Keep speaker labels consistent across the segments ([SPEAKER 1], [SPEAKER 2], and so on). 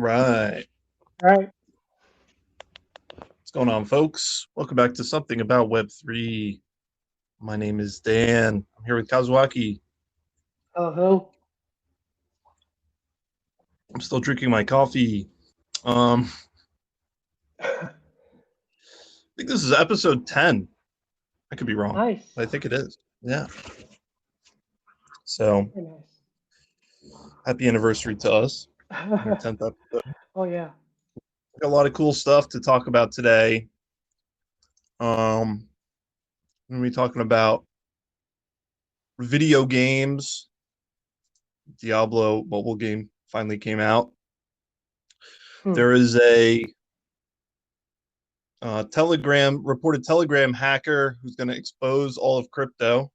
[SPEAKER 1] right.
[SPEAKER 2] Right.
[SPEAKER 1] What's going on, folks? Welcome back to Something About Web3. My name is Dan. I'm here with Kazuaki.
[SPEAKER 2] Hello.
[SPEAKER 1] I'm still drinking my coffee. I think this is episode 10. I could be wrong,
[SPEAKER 2] Nice.
[SPEAKER 1] but I think it is. Yeah. So
[SPEAKER 2] Very nice.
[SPEAKER 1] happy anniversary to us. Our 10th episode.
[SPEAKER 2] Oh yeah.
[SPEAKER 1] Got a lot of cool stuff to talk about today. We're going to be talking about video games. Diablo mobile game finally came out.
[SPEAKER 2] Hmm.
[SPEAKER 1] There is a reported Telegram hacker who's going to expose all of crypto.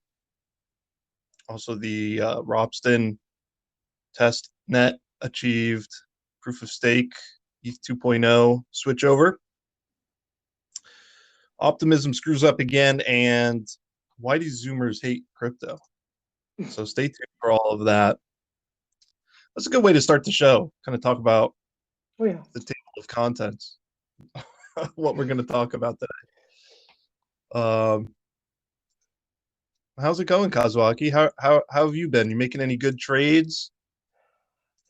[SPEAKER 1] Also, the Ropsten test net achieved proof of stake ETH 2.0 switchover. Optimism screws up again, and why do Zoomers hate crypto? So stay tuned for all of that. That's a good way to start the show. Kind of talk about
[SPEAKER 2] Oh yeah.
[SPEAKER 1] the table of contents, what we're going to talk about today. How's it going, Kazuaki? How have you been? You making any good trades?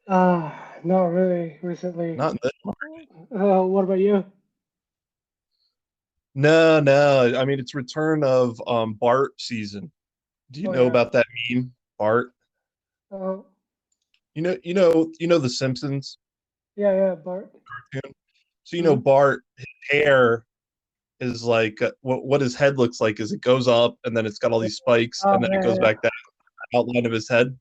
[SPEAKER 2] Not really recently.
[SPEAKER 1] Not in this.
[SPEAKER 2] What about you?
[SPEAKER 1] No, no. I mean, it's return of Bart season. Do you
[SPEAKER 2] Oh
[SPEAKER 1] know
[SPEAKER 2] yeah.
[SPEAKER 1] about that meme, Bart?
[SPEAKER 2] Uh,
[SPEAKER 1] You know the Simpsons
[SPEAKER 2] yeah, Bart.
[SPEAKER 1] cartoon. So
[SPEAKER 2] Hmm.
[SPEAKER 1] Bart, his hair is like what his head looks like is it goes up and then it's got all these spikes
[SPEAKER 2] Oh
[SPEAKER 1] and then it goes
[SPEAKER 2] yeah,
[SPEAKER 1] back down the outline of his head.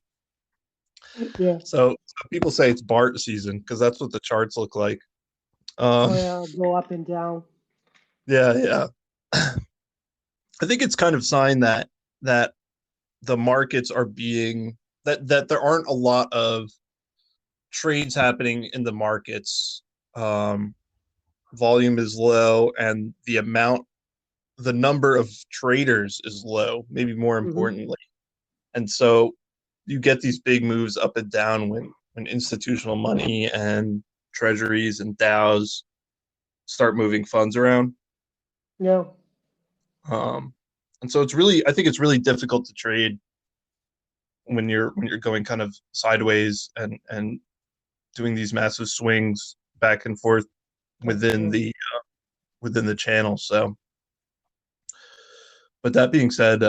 [SPEAKER 2] yeah.
[SPEAKER 1] So people say it's Bart season because that's what the charts look like.
[SPEAKER 2] Oh
[SPEAKER 1] Um,
[SPEAKER 2] yeah. Go up and down.
[SPEAKER 1] yeah, yeah. I think it's kind of sign that the markets are being that there aren't a lot of trades happening in the markets. Um, Volume is low, and the number of traders is low. Maybe more
[SPEAKER 2] Hmm.
[SPEAKER 1] importantly, and so you get these big moves up and down when institutional money and treasuries and DAOs start moving funds around.
[SPEAKER 2] Yeah.
[SPEAKER 1] Um, and so I think it's really difficult to trade when you're going kind of sideways and doing these massive swings back and forth
[SPEAKER 2] That's
[SPEAKER 1] within
[SPEAKER 2] true.
[SPEAKER 1] the channel. So, but that being said,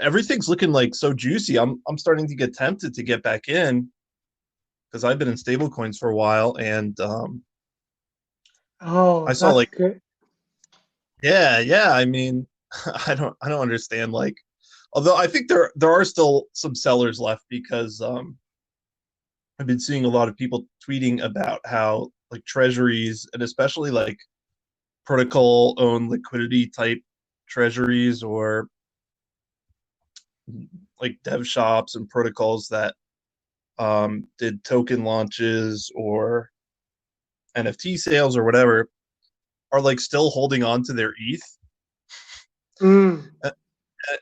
[SPEAKER 1] everything's looking like so juicy. I'm starting to get tempted to get back in because I've been in stable coins for a while, and I
[SPEAKER 2] Oh,
[SPEAKER 1] saw
[SPEAKER 2] that's
[SPEAKER 1] like,
[SPEAKER 2] good.
[SPEAKER 1] yeah, yeah. I mean, I don't understand, like, although I think there are still some sellers left because I've been seeing a lot of people tweeting about how like treasuries and especially like protocol owned liquidity type treasuries or like dev shops and protocols that did token launches or NFT sales or whatever are like still holding on to their ETH.
[SPEAKER 2] Mm.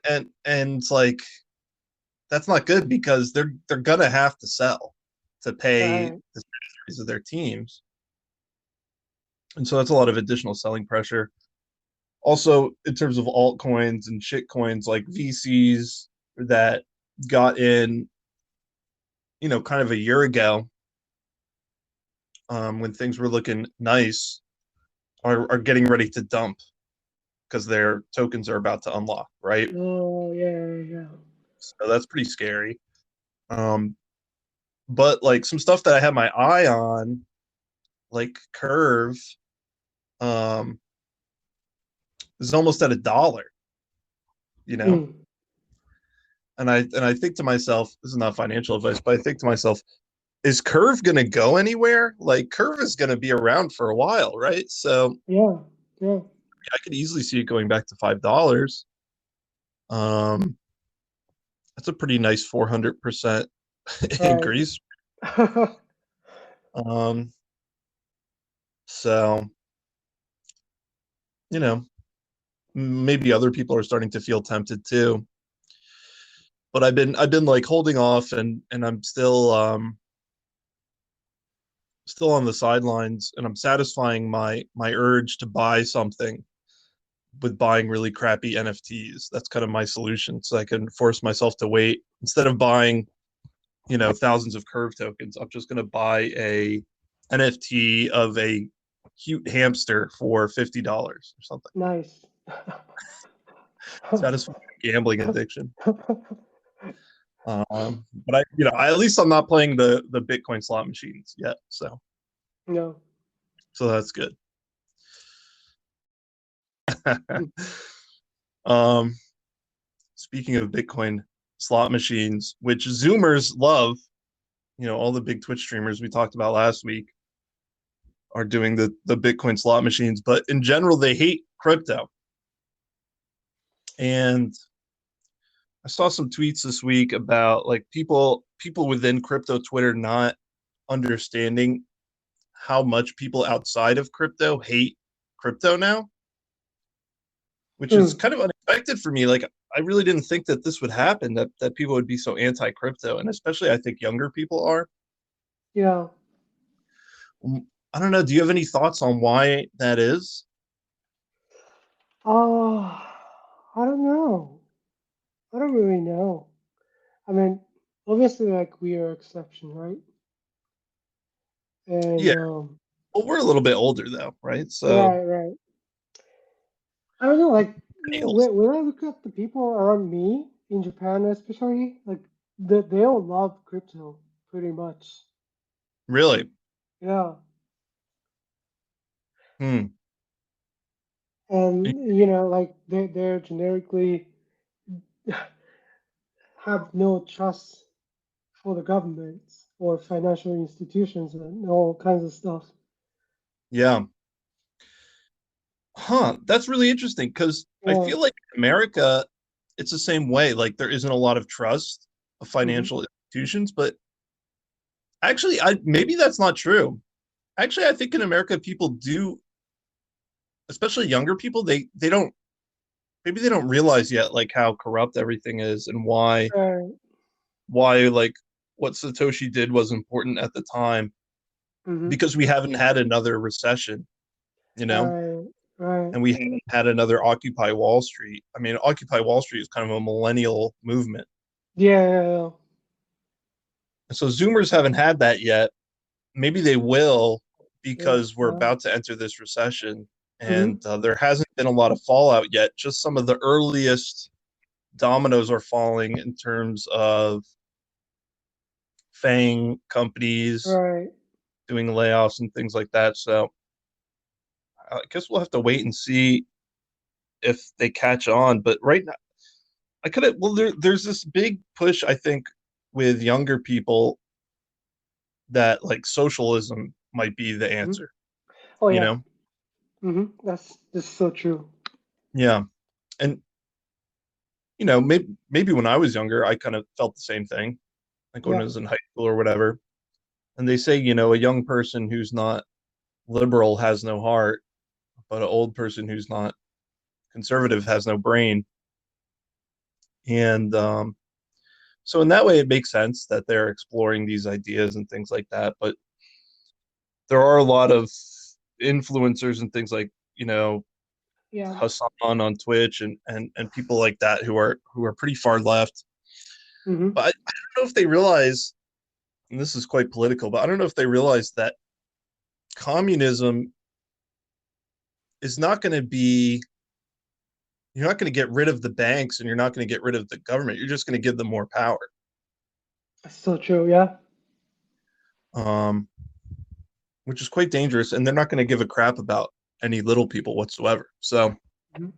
[SPEAKER 1] And it's like that's not good because they're gonna have to sell to pay
[SPEAKER 2] Right.
[SPEAKER 1] the salaries of their teams. And so that's a lot of additional selling pressure. Also, in terms of altcoins and shit coins, like VCs that got in, kind of a year ago, when things were looking nice, are getting ready to dump because their tokens are about to unlock, right?
[SPEAKER 2] Oh yeah.
[SPEAKER 1] So that's pretty scary. Um, but like some stuff that I had my eye on, like Curve, um, is almost at $1, you know?
[SPEAKER 2] Mm.
[SPEAKER 1] And I think to myself, this is not financial advice, but I think to myself, is Curve going to go anywhere? Like Curve is going to be around for a while, right? So
[SPEAKER 2] Yeah. Yeah.
[SPEAKER 1] I could easily see it going back to $5. Um, that's a pretty nice 400%
[SPEAKER 2] Right.
[SPEAKER 1] increase. Um, so you know, maybe other people are starting to feel tempted too. But I've been like holding off, and I'm still still on the sidelines, and I'm satisfying my urge to buy something with buying really crappy NFTs. That's kind of my solution, so I can force myself to wait instead of buying, thousands of curve tokens. I'm just going to buy a NFT of a cute hamster for $50 or something.
[SPEAKER 2] Nice.
[SPEAKER 1] Satisfying gambling addiction. But at least I'm not playing the Bitcoin slot machines yet,
[SPEAKER 2] No.
[SPEAKER 1] so that's good. um, Speaking of Bitcoin slot machines, which Zoomers love, all the big Twitch streamers we talked about last week are doing the Bitcoin slot machines, but in general, they hate crypto. And I saw some tweets this week about like people within crypto Twitter not understanding how much people outside of crypto hate crypto now, which is
[SPEAKER 2] Mm.
[SPEAKER 1] kind of unexpected for me. Like I really didn't think that this would happen, that people would be so anti-crypto, and especially I think younger people are.
[SPEAKER 2] Yeah.
[SPEAKER 1] I don't know. Do you have any thoughts on why that is?
[SPEAKER 2] Uh, I don't know. I don't really know. I mean, obviously, like we are exception, right? And
[SPEAKER 1] Yeah. Well, we're a little bit older though, right? So
[SPEAKER 2] right, right. I don't know. Like
[SPEAKER 1] millennials.
[SPEAKER 2] when I look at the people around me in Japan, especially, like they all love crypto pretty much.
[SPEAKER 1] Really?
[SPEAKER 2] Yeah.
[SPEAKER 1] Hmm.
[SPEAKER 2] And like they're generically have no trust for the government or financial institutions and all kinds of stuff.
[SPEAKER 1] Yeah. Huh. That's really interesting because I
[SPEAKER 2] Yeah.
[SPEAKER 1] feel like in America, it's the same way. Like there isn't a lot of trust of
[SPEAKER 2] Hmm.
[SPEAKER 1] financial institutions, but actually, I maybe that's not true. Actually, I think in America, people do, especially younger people, they don't maybe they don't realize yet like how corrupt everything is and
[SPEAKER 2] Right.
[SPEAKER 1] why like what Satoshi did was important at the time
[SPEAKER 2] Hmm.
[SPEAKER 1] because we haven't had another recession, you know,
[SPEAKER 2] Right. Right.
[SPEAKER 1] and we haven't had another Occupy Wall Street. I mean, Occupy Wall Street is kind of a millennial movement.
[SPEAKER 2] Yeah. Yeah.
[SPEAKER 1] And so Zoomers haven't had that yet. Maybe they will
[SPEAKER 2] Yeah.
[SPEAKER 1] because we're
[SPEAKER 2] Yeah.
[SPEAKER 1] about to enter this recession.
[SPEAKER 2] Hmm.
[SPEAKER 1] And there hasn't been a lot of fallout yet. Just some of the earliest dominoes are falling in terms of FANG companies
[SPEAKER 2] Right.
[SPEAKER 1] doing layoffs and things like that. So I guess we'll have to wait and see if they catch on. But right now, I could have. Well, there's this big push, I think, with younger people that like socialism might be the
[SPEAKER 2] Hmm.
[SPEAKER 1] answer.
[SPEAKER 2] Oh
[SPEAKER 1] You
[SPEAKER 2] yeah.
[SPEAKER 1] know?
[SPEAKER 2] That's so true.
[SPEAKER 1] Yeah, and maybe when I was younger, I kind of felt the same thing, like when I
[SPEAKER 2] Yeah.
[SPEAKER 1] was in high school or whatever. And they say, a young person who's not liberal has no heart, but an old person who's not conservative has no brain. And so in that way, it makes sense that they're exploring these ideas and things like that. But there are a lot of influencers and things like
[SPEAKER 2] Yeah.
[SPEAKER 1] Hassan on Twitch and people like that who are pretty far left.
[SPEAKER 2] Hmm.
[SPEAKER 1] But I don't know if they realize, and this is quite political, but I don't know if they realize that communism is not going to be. You're not going to get rid of the banks, and you're not going to get rid of the government. You're just going to give them more power.
[SPEAKER 2] That's so true. Yeah.
[SPEAKER 1] Um, which is quite dangerous, and they're not going to give a crap about any little people whatsoever. So
[SPEAKER 2] Hmm.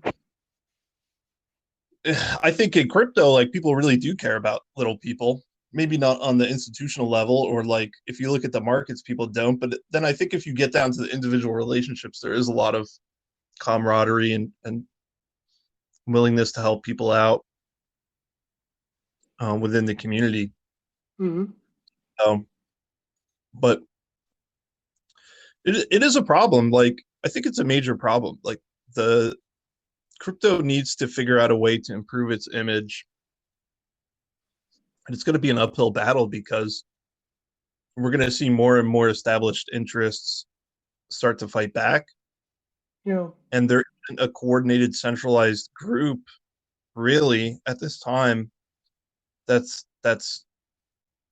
[SPEAKER 1] I think in crypto, like people really do care about little people. Maybe not on the institutional level, or like if you look at the markets, people don't. But then I think if you get down to the individual relationships, there is a lot of camaraderie and willingness to help people out within the community.
[SPEAKER 2] Hmm.
[SPEAKER 1] Um, but it is a problem. Like I think it's a major problem. Like the crypto needs to figure out a way to improve its image, and it's going to be an uphill battle because we're going to see more and more established interests start to fight back,
[SPEAKER 2] you know,
[SPEAKER 1] and there isn't a coordinated, centralized group really at this time that's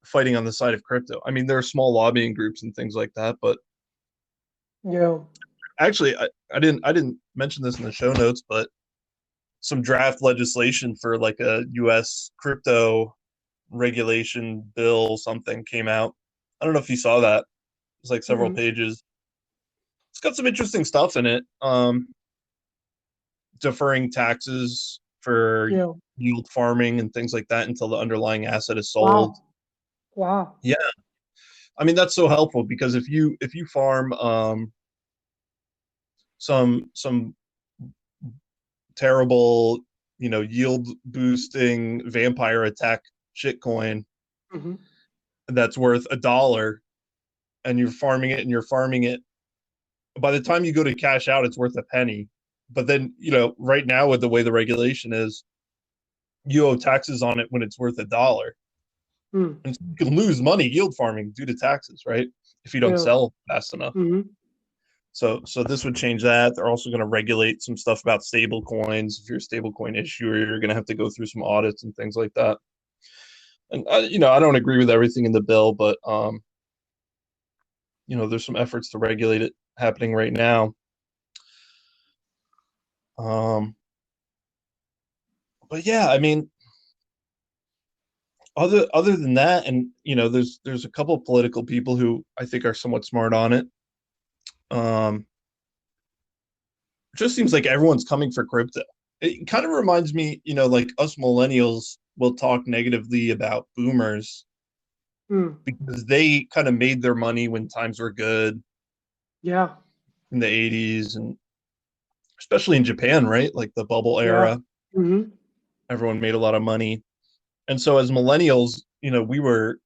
[SPEAKER 1] fighting on the side of crypto. I mean, there are small lobbying groups and things like that, but
[SPEAKER 2] you know,
[SPEAKER 1] actually, I didn't mention this in the show notes, but some draft legislation for like a U.S. crypto regulation bill something came out. I don't know if you saw that. It's like several
[SPEAKER 2] mm,
[SPEAKER 1] pages. It's got some interesting stuff in it. Deferring taxes for
[SPEAKER 2] you know,
[SPEAKER 1] yield farming and things like that until the underlying asset is sold.
[SPEAKER 2] wow, wow.
[SPEAKER 1] Yeah, I mean that's so helpful because if you farm some terrible yield boosting vampire attack shitcoin
[SPEAKER 2] Mm-hmm.
[SPEAKER 1] that's worth $1 and you're farming it, by the time you go to cash out it's worth a penny. But then right now with the way the regulation is, you owe taxes on it when it's worth $1,
[SPEAKER 2] Mm,
[SPEAKER 1] and so you can lose money yield farming due to taxes, right, if you
[SPEAKER 2] you
[SPEAKER 1] don't
[SPEAKER 2] know,
[SPEAKER 1] sell fast enough.
[SPEAKER 2] mm-hmm.
[SPEAKER 1] So this would change that. They're also going to regulate some stuff about stable coins. If you're a stable coin issuer, you're going to have to go through some audits and things like that. And I don't agree with everything in the bill, but there's some efforts to regulate it happening right now. Um, but yeah, I mean, other than that, and there's a couple of political people who I think are somewhat smart on it. Um, it just seems like everyone's coming for crypto. It kind of reminds me, like us millennials will talk negatively about boomers
[SPEAKER 2] Mm,
[SPEAKER 1] because they kind of made their money when times were good
[SPEAKER 2] yeah,
[SPEAKER 1] in the 80s, and especially in Japan, right? Like the bubble
[SPEAKER 2] yeah.
[SPEAKER 1] era,
[SPEAKER 2] Mm-hmm.
[SPEAKER 1] everyone made a lot of money. And so as millennials, we were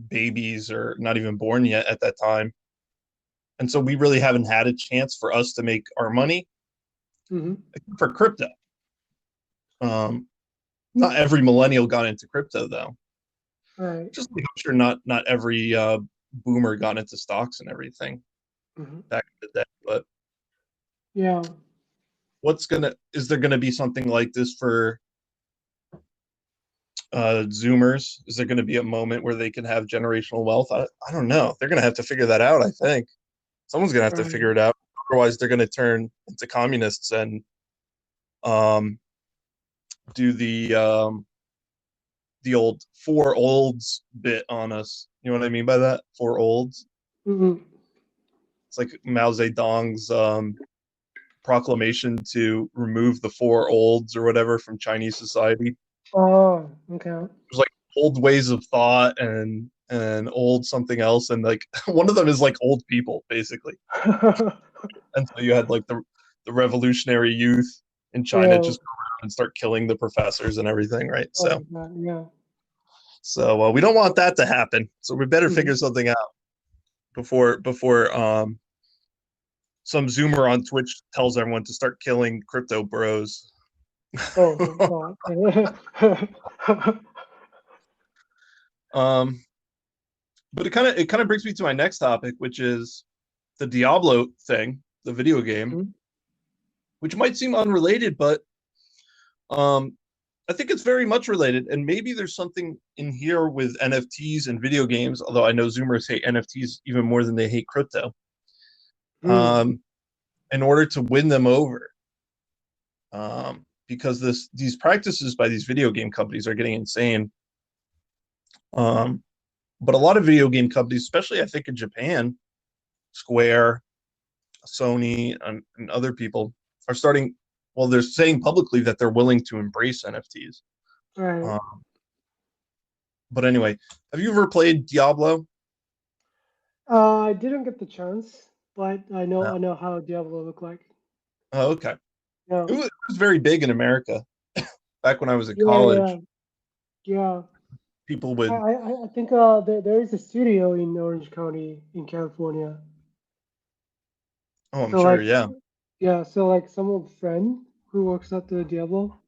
[SPEAKER 1] babies or not even born yet at that time. And so we really haven't had a chance for us to make our money
[SPEAKER 2] Mm-hmm.
[SPEAKER 1] for crypto. Um, Not every millennial got into crypto though.
[SPEAKER 2] All right.
[SPEAKER 1] Just like I'm sure not every boomer got into stocks and everything
[SPEAKER 2] Mm-hmm.
[SPEAKER 1] back in the day. But
[SPEAKER 2] Yeah.
[SPEAKER 1] is there gonna be something like this for Zoomers? Is there gonna be a moment where they can have generational wealth? I don't know. They're gonna have to figure that out, I think. Someone's gonna have
[SPEAKER 2] All
[SPEAKER 1] to
[SPEAKER 2] right.
[SPEAKER 1] figure it out. Otherwise they're gonna turn into communists and um do the old four olds bit on us. You know what I mean by that? Four olds.
[SPEAKER 2] Mm-hmm.
[SPEAKER 1] It's like Mao Zedong's proclamation to remove the four olds or whatever from Chinese society.
[SPEAKER 2] Oh, okay.
[SPEAKER 1] There's like old ways of thought and old something else, and like one of them is like old people basically. And so you had like the revolutionary youth in China
[SPEAKER 2] Yeah.
[SPEAKER 1] just go around and start killing the professors and everything, right?
[SPEAKER 2] Oh,
[SPEAKER 1] So
[SPEAKER 2] God, yeah.
[SPEAKER 1] we don't want that to happen. So we better
[SPEAKER 2] Mm-hmm.
[SPEAKER 1] figure something out before some Zoomer on Twitch tells everyone to start killing crypto bros.
[SPEAKER 2] Oh, God.
[SPEAKER 1] um, but it kind of brings me to my next topic, which is the Diablo thing, the video game,
[SPEAKER 2] Mhm.
[SPEAKER 1] which might seem unrelated, but um, I think it's very much related. And maybe there's something in here with NFTs and video games, although I know Zoomers hate NFTs even more than they hate crypto.
[SPEAKER 2] Mm.
[SPEAKER 1] Um, in order to win them over, because these practices by these video game companies are getting insane. Um, but a lot of video game companies, especially I think in Japan, Square, Sony, and other people are starting. Well, they're saying publicly that they're willing to embrace NFTs.
[SPEAKER 2] Right.
[SPEAKER 1] Um, but anyway, have you ever played Diablo?
[SPEAKER 2] I didn't get the chance, but
[SPEAKER 1] No.
[SPEAKER 2] I know how Diablo look like.
[SPEAKER 1] Oh, okay.
[SPEAKER 2] Yeah.
[SPEAKER 1] It was very big in America back when I was in
[SPEAKER 2] Yeah, yeah,
[SPEAKER 1] college.
[SPEAKER 2] yeah.
[SPEAKER 1] People would.
[SPEAKER 2] I think there is a studio in Orange County in California.
[SPEAKER 1] Oh, I'm
[SPEAKER 2] So
[SPEAKER 1] sure.
[SPEAKER 2] like
[SPEAKER 1] Yeah.
[SPEAKER 2] yeah, so like some old friend who works at the Diablo.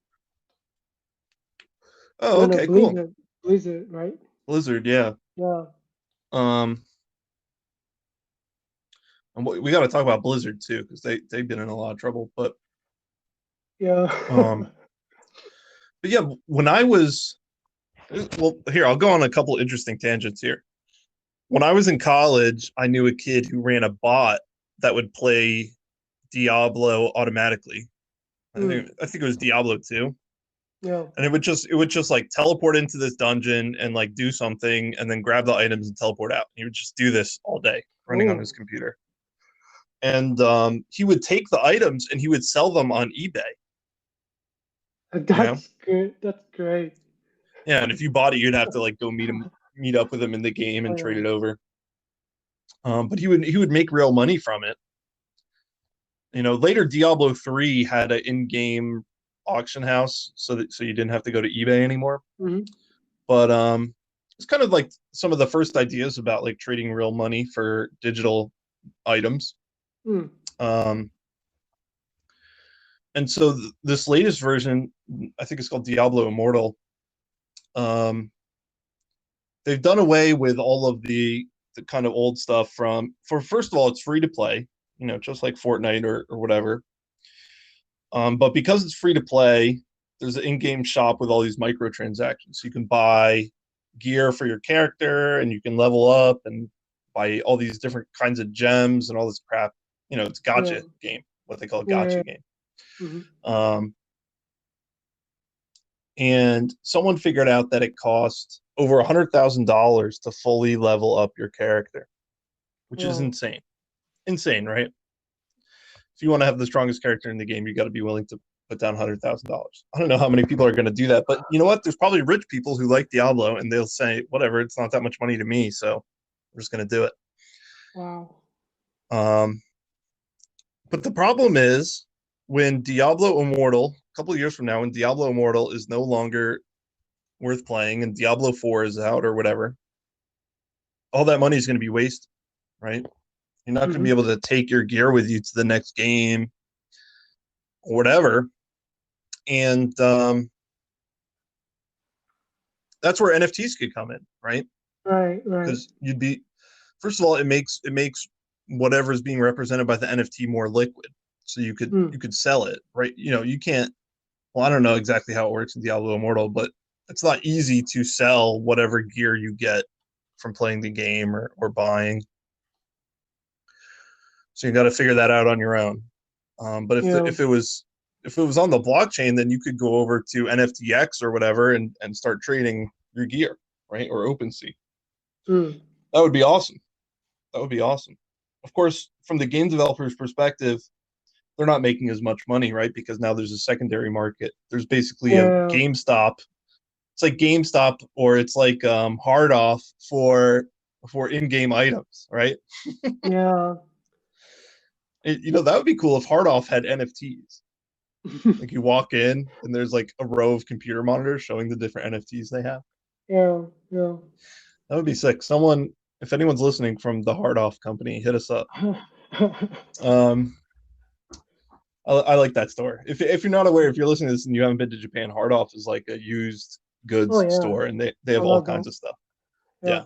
[SPEAKER 1] Oh,
[SPEAKER 2] No, no,
[SPEAKER 1] okay. Cool.
[SPEAKER 2] Blizzard. Blizzard, right?
[SPEAKER 1] Blizzard. Yeah.
[SPEAKER 2] Yeah.
[SPEAKER 1] Um, And we got to talk about Blizzard too, because they've been in a lot of trouble.
[SPEAKER 2] Yeah.
[SPEAKER 1] Um, but yeah, when I was well, here I'll go on a couple interesting tangents here. When I was in college, I knew a kid who ran a bot that would play Diablo automatically.
[SPEAKER 2] Mm,
[SPEAKER 1] I think it was Diablo 2.
[SPEAKER 2] yeah.
[SPEAKER 1] And it would just like teleport into this dungeon and like do something and then grab the items and teleport out. He would just do this all day running on his
[SPEAKER 2] Oh,
[SPEAKER 1] computer. And he would take the items and he would sell them on eBay, you know?
[SPEAKER 2] that's good. That's great.
[SPEAKER 1] Yeah, and if you bought it, you'd have to like go meet up with him in the game
[SPEAKER 2] Oh
[SPEAKER 1] and trade
[SPEAKER 2] yeah.
[SPEAKER 1] it over. But he would make real money from it. Later Diablo 3 had an in-game auction house so you didn't have to go to eBay anymore.
[SPEAKER 2] Hmm.
[SPEAKER 1] But it's kind of like some of the first ideas about like trading real money for digital items.
[SPEAKER 2] Mm,
[SPEAKER 1] Um, and so this latest version, I think it's called Diablo Immortal. Um, they've done away with all of the kind of old stuff for first of all, it's free to play, just like Fortnite or whatever. But because it's free to play, there's an in-game shop with all these microtransactions. So you can buy gear for your character and you can level up and buy all these different kinds of gems and all this crap. It's a
[SPEAKER 2] yeah.
[SPEAKER 1] gotcha game, what they call a
[SPEAKER 2] Yeah.
[SPEAKER 1] gotcha game.
[SPEAKER 2] Hmm.
[SPEAKER 1] Um, and someone figured out that it costs over $100,000 to fully level up your character, which is
[SPEAKER 2] Wow.
[SPEAKER 1] insane. Insane, right? If you want to have the strongest character in the game, you got to be willing to put down $100,000. I don't know how many people are going to do that, but you know what? There's probably rich people who like Diablo, and they'll say, "Whatever, it's not that much money to me, so we're just going to do it."
[SPEAKER 2] Wow.
[SPEAKER 1] Um, but the problem is when Diablo Immortal, a couple of years from now, when Diablo Immortal is no longer worth playing and Diablo 4 is out or whatever, all that money is going to be wasted, right? You're not going to be
[SPEAKER 2] Hmm.
[SPEAKER 1] able to take your gear with you to the next game or whatever. And that's where NFTs could come in, right?
[SPEAKER 2] Right. Right.
[SPEAKER 1] Because you'd be first of all, it makes whatever is being represented by the NFT more liquid. So you could
[SPEAKER 2] Mm,
[SPEAKER 1] you could sell it, right? You can't well, I don't know exactly how it works in Diablo Immortal, but it's not easy to sell whatever gear you get from playing the game or buying. So you got to figure that out on your own. But
[SPEAKER 2] yeah.
[SPEAKER 1] if it was on the blockchain, then you could go over to NFTX or whatever and start trading your gear, right? Or OpenSea.
[SPEAKER 2] Mm,
[SPEAKER 1] That would be awesome. That would be awesome. Of course, from the game developer's perspective, they're not making as much money, right? Because now there's a secondary market. There's basically a
[SPEAKER 2] yeah.
[SPEAKER 1] GameStop. It's like GameStop, or it's like hard off for in-game items, right?
[SPEAKER 2] Yeah.
[SPEAKER 1] That would be cool if hard off had NFTs. Like you walk in and there's like a row of computer monitors showing the different NFTs they have.
[SPEAKER 2] Yeah. Yeah.
[SPEAKER 1] That would be sick. Someone, if anyone's listening from the hard off company, hit us up. Um, I like that store. If you're not aware, if you're listening to this and you haven't been to Japan, Hard Off is like a used
[SPEAKER 2] Oh
[SPEAKER 1] goods
[SPEAKER 2] yeah.
[SPEAKER 1] store, and they
[SPEAKER 2] I
[SPEAKER 1] have all
[SPEAKER 2] love that.
[SPEAKER 1] kinds of stuff.
[SPEAKER 2] Yeah.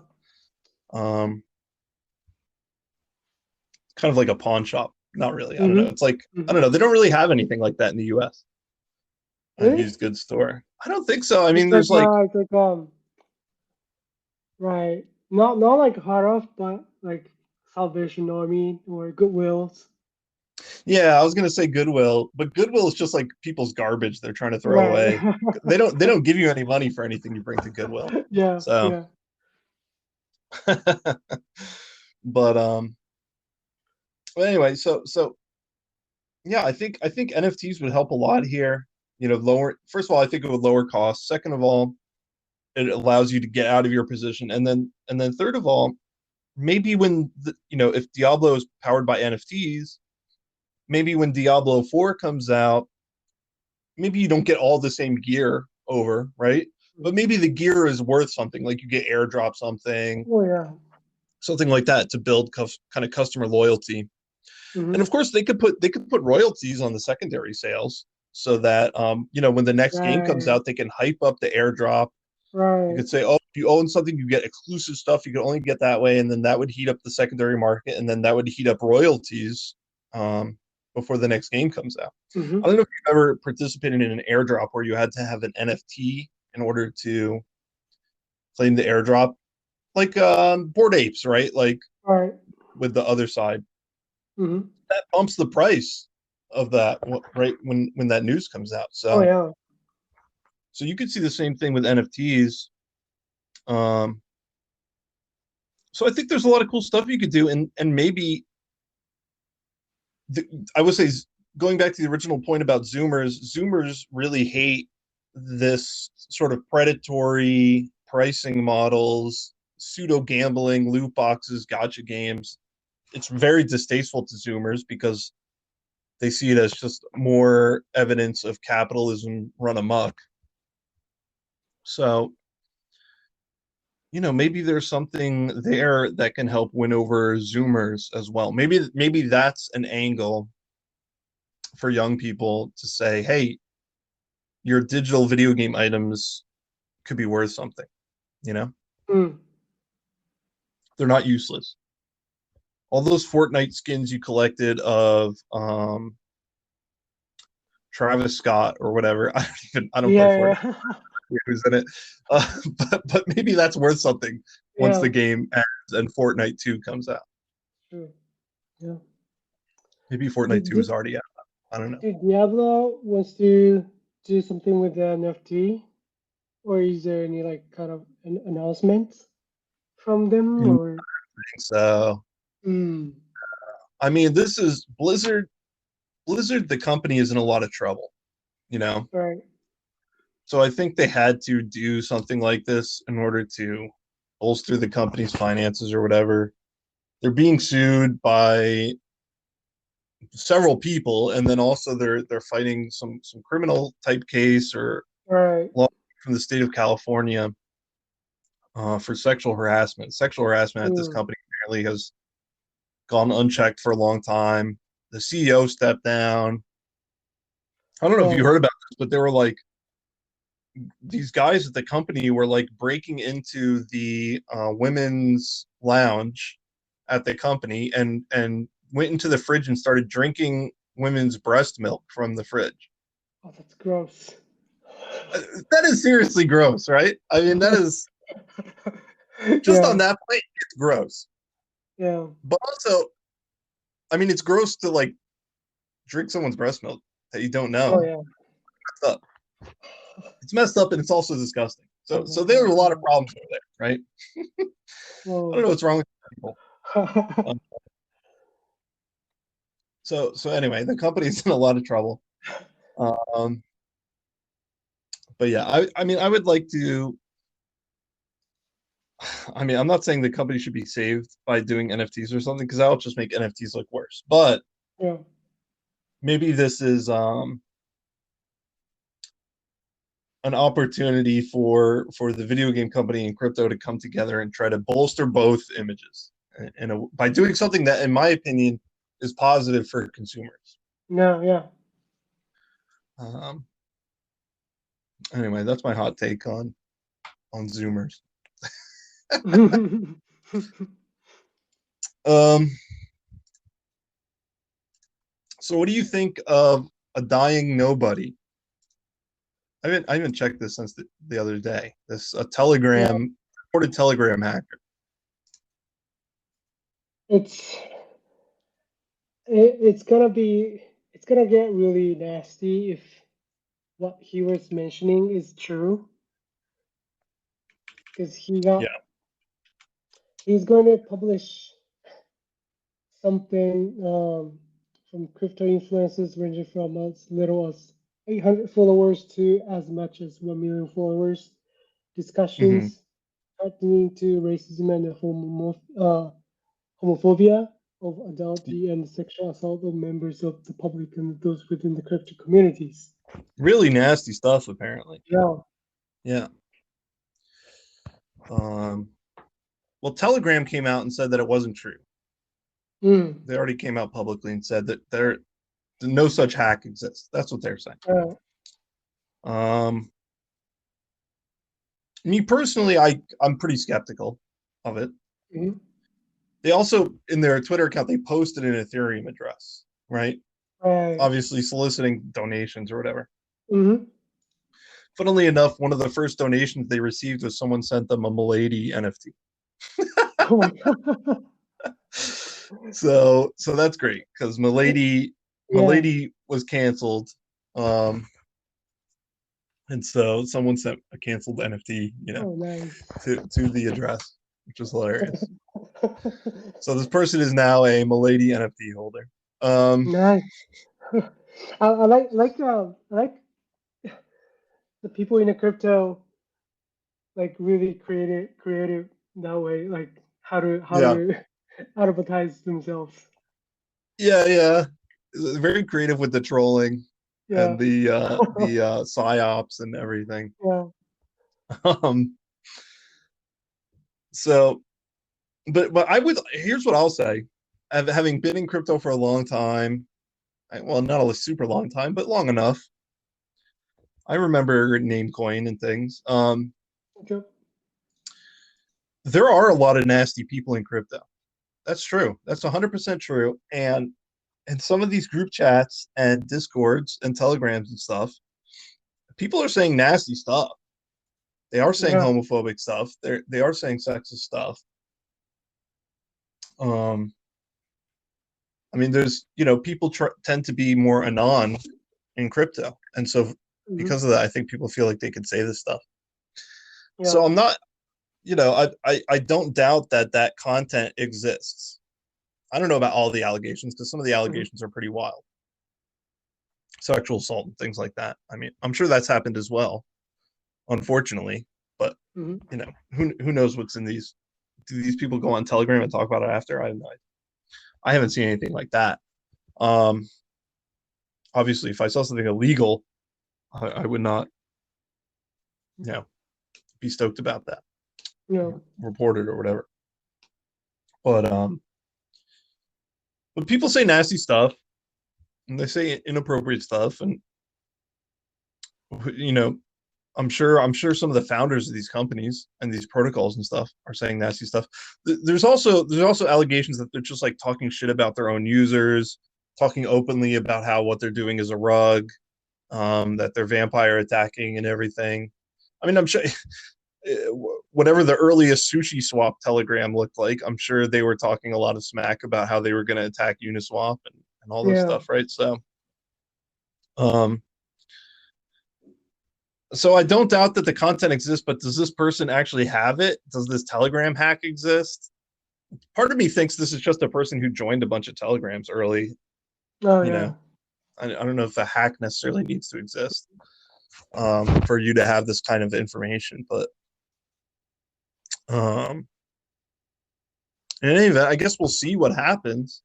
[SPEAKER 1] Yeah, um, kind of like a pawn shop. Not really. I don't know.
[SPEAKER 2] Hmm.
[SPEAKER 1] It's like I
[SPEAKER 2] Hmm.
[SPEAKER 1] don't know. They don't really have anything like that in the U.S. A
[SPEAKER 2] Really?
[SPEAKER 1] used goods store. I don't think so. I
[SPEAKER 2] It's
[SPEAKER 1] mean, there's like
[SPEAKER 2] like right. Not like hard off, but like Salvation, you know what I mean? Or Goodwills.
[SPEAKER 1] yeah, I was gonna say Goodwill, but Goodwill is just like people's garbage they're trying to throw
[SPEAKER 2] Right.
[SPEAKER 1] away. They don't give you any money for anything you bring to Goodwill.
[SPEAKER 2] Yeah,
[SPEAKER 1] So,
[SPEAKER 2] yeah.
[SPEAKER 1] but well, anyway, so yeah, I think NFTs would help a lot here. Lower first of all, I think it would lower costs. Second of all, it allows you to get out of your position, and then third of all, maybe if Diablo is powered by NFTs, maybe when Diablo 4 comes out, maybe you don't get all the same gear over, right? But maybe the gear is worth something, like you get airdrop
[SPEAKER 2] Oh yeah.
[SPEAKER 1] something like that to build kind of customer loyalty. And
[SPEAKER 2] Hmm.
[SPEAKER 1] of course, they could put royalties on the secondary sales so that when the next game comes
[SPEAKER 2] Right.
[SPEAKER 1] out, they can hype up the airdrop. You
[SPEAKER 2] Right.
[SPEAKER 1] could say, oh, if you own something, you get exclusive stuff. You can only get that way, and then that would heat up the secondary market, and then that would heat up royalties um, before the next game comes out. I
[SPEAKER 2] Mm-hmm.
[SPEAKER 1] don't know if you've ever participated in an airdrop where you had to have an NFT in order to claim the airdrop, like Bored Apes, right? Like
[SPEAKER 2] All right.
[SPEAKER 1] with the other side,
[SPEAKER 2] Mm-hmm.
[SPEAKER 1] that bumps the price of that right when that news comes out.
[SPEAKER 2] Oh
[SPEAKER 1] So
[SPEAKER 2] yeah.
[SPEAKER 1] so you could see the same thing with NFTs. Um, so I think there's a lot of cool stuff you could do, and maybe the, I would say going back to the original point about Zoomers really hate this sort of predatory pricing models, pseudo gambling, loot boxes, gotcha games. It's very distasteful to Zoomers because they see it as just more evidence of capitalism run amok. So, maybe there's something there that can help win over Zoomers as well. Maybe that's an angle for young people to say, hey, your digital video game items could be worth something, you know?
[SPEAKER 2] Mm.
[SPEAKER 1] They're not useless. All those Fortnite skins you collected of Travis Scott or whatever. I don't play
[SPEAKER 2] Yeah.
[SPEAKER 1] Fortnite.
[SPEAKER 2] Yeah.
[SPEAKER 1] Who's in it? But maybe that's worth something once
[SPEAKER 2] Yeah.
[SPEAKER 1] the game ends and Fortnite 2 comes out.
[SPEAKER 2] True. Yeah.
[SPEAKER 1] Maybe Fortnite
[SPEAKER 2] Did,
[SPEAKER 1] 2 is
[SPEAKER 2] did,
[SPEAKER 1] already out. I don't know.
[SPEAKER 2] did Diablo wants to do something with the NFT, or is there any like kind of an announcement from them, or?
[SPEAKER 1] So,
[SPEAKER 2] Mm.
[SPEAKER 1] I mean, this is Blizzard. Blizzard, the company, is in a lot of trouble, you know?
[SPEAKER 2] Right.
[SPEAKER 1] So I think they had to do something like this in order to bolster the company's finances or whatever. They're being sued by several people, and then also they're fighting some criminal type case or
[SPEAKER 2] Right.
[SPEAKER 1] law from the state of California for sexual harassment. Sexual harassment at this
[SPEAKER 2] Mm.
[SPEAKER 1] company apparently has gone unchecked for a long time. The CEO stepped down. I don't know if you
[SPEAKER 2] Oh,
[SPEAKER 1] heard about this, but they were like these guys at the company were like breaking into the women's lounge at the company and went into the fridge and started drinking women's breast milk from the fridge.
[SPEAKER 2] oh, that's gross.
[SPEAKER 1] That is seriously gross, right? I mean, that is just
[SPEAKER 2] Yeah.
[SPEAKER 1] on that point, it's gross.
[SPEAKER 2] Yeah.
[SPEAKER 1] But also, I mean, it's gross to like drink someone's breast milk that you don't
[SPEAKER 2] Oh
[SPEAKER 1] know.
[SPEAKER 2] yeah.
[SPEAKER 1] It's up. It's messed up and it's also disgusting.
[SPEAKER 2] Oh
[SPEAKER 1] So
[SPEAKER 2] my
[SPEAKER 1] there are a
[SPEAKER 2] God.
[SPEAKER 1] lot of
[SPEAKER 2] Yeah.
[SPEAKER 1] problems over there, right? I don't know
[SPEAKER 2] Whoa.
[SPEAKER 1] what's wrong with people. Um, so anyway, the company's in a lot of trouble. Um, but yeah, I mean, I would like to. I mean, I'm not saying the company should be saved by doing NFTs or something because that'll just make NFTs look worse. But
[SPEAKER 2] Yeah.
[SPEAKER 1] maybe this is an opportunity for the video game company and crypto to come together and try to bolster both images, and by doing something that, in my opinion, is positive for consumers.
[SPEAKER 2] No. Yeah.
[SPEAKER 1] Um, anyway, that's my hot take on Zoomers. Um, so, what do you think of a dying nobody? I haven't checked this since the other day. This a
[SPEAKER 2] Yeah.
[SPEAKER 1] Telegram reported Telegram hacker.
[SPEAKER 2] It's it's gonna be it's gonna get really nasty if what he was mentioning is true, because
[SPEAKER 1] Yeah,
[SPEAKER 2] he's going to publish something from crypto influencers ranging from as little as 800 followers to as much as 1 million followers.
[SPEAKER 1] hmm
[SPEAKER 2] Discussions pertaining to racism and homophobia of adultery and sexual assault of members of the public and those within the crypto communities.
[SPEAKER 1] really nasty stuff. Apparently,
[SPEAKER 2] Yeah.
[SPEAKER 1] yeah. Um, well, Telegram came out and said that it wasn't true.
[SPEAKER 2] Mm.
[SPEAKER 1] They already came out publicly and said that no such hack exists. That's what they're saying.
[SPEAKER 2] Uh,
[SPEAKER 1] Um, Me personally, I'm pretty skeptical of it.
[SPEAKER 2] Hmm.
[SPEAKER 1] They also in their Twitter account they posted an Ethereum address, right?
[SPEAKER 2] Right.
[SPEAKER 1] Obviously soliciting donations or whatever.
[SPEAKER 2] Hmm.
[SPEAKER 1] Funnily enough, one of the first donations they received was someone sent them a Milady NFT.
[SPEAKER 2] Oh my God.
[SPEAKER 1] So that's great because
[SPEAKER 2] Yeah.
[SPEAKER 1] Milady was canceled, um, and so someone sent a canceled NFT,
[SPEAKER 2] Oh, nice.
[SPEAKER 1] to the address, which is hilarious. So this person is now a Milady NFT holder. Um,
[SPEAKER 2] Nice. I like the people in the crypto like really creative that way, like how
[SPEAKER 1] yeah,
[SPEAKER 2] to advertise themselves.
[SPEAKER 1] yeah. Very creative with the trolling
[SPEAKER 2] Yeah.
[SPEAKER 1] and the psyops and everything.
[SPEAKER 2] Yeah.
[SPEAKER 1] Um, so, but I would here's what I'll say: having been in crypto for a long time, well, not a super long time, but long enough. I remember Namecoin and things.
[SPEAKER 2] Okay.
[SPEAKER 1] There are a lot of nasty people in crypto. That's true. That's 100% true. And some of these group chats and discords and telegrams and stuff, people are saying nasty stuff. They are saying
[SPEAKER 2] Yeah.
[SPEAKER 1] homophobic stuff. They are saying sexist stuff. Um, I mean, there's people tend to be more anon in crypto, and so
[SPEAKER 2] Hmm.
[SPEAKER 1] because of that, I think people feel like they can say this stuff. So
[SPEAKER 2] Yeah.
[SPEAKER 1] I'm not, I don't doubt that that content exists. I don't know about all the allegations because some of the
[SPEAKER 2] Hmm.
[SPEAKER 1] allegations are pretty wild, sexual assault and things like that. I mean, I'm sure that's happened as well, unfortunately. But
[SPEAKER 2] Hmm.
[SPEAKER 1] who knows what's in these? Do these people go on Telegram and talk about it after? I have no idea. I haven't seen anything like that. Um, Obviously, if I saw something illegal, I would not, you know, be stoked about that,
[SPEAKER 2] Yeah.
[SPEAKER 1] report it or whatever. But but people say nasty stuff and they say inappropriate stuff, and you know, I'm sure some of the founders of these companies and these protocols and stuff are saying nasty stuff. There's also allegations that they're just like talking shit about their own users, talking openly about how what they're doing is a rug, that they're vampire attacking and everything. I mean, I'm sure whatever the earliest sushi swap telegram looked like, I'm sure they were talking a lot of smack about how they were going to attack Uniswap and all this
[SPEAKER 2] Yeah.
[SPEAKER 1] stuff, right? Um, so I don't doubt that the content exists, but does this person actually have it? Does this Telegram hack exist? Part of me thinks this is just a person who joined a bunch of Telegrams early.
[SPEAKER 2] Oh
[SPEAKER 1] You
[SPEAKER 2] yeah.
[SPEAKER 1] know, I don't know if the hack necessarily needs to exist, for you to have this kind of information, but um, in any event, I guess we'll see what happens.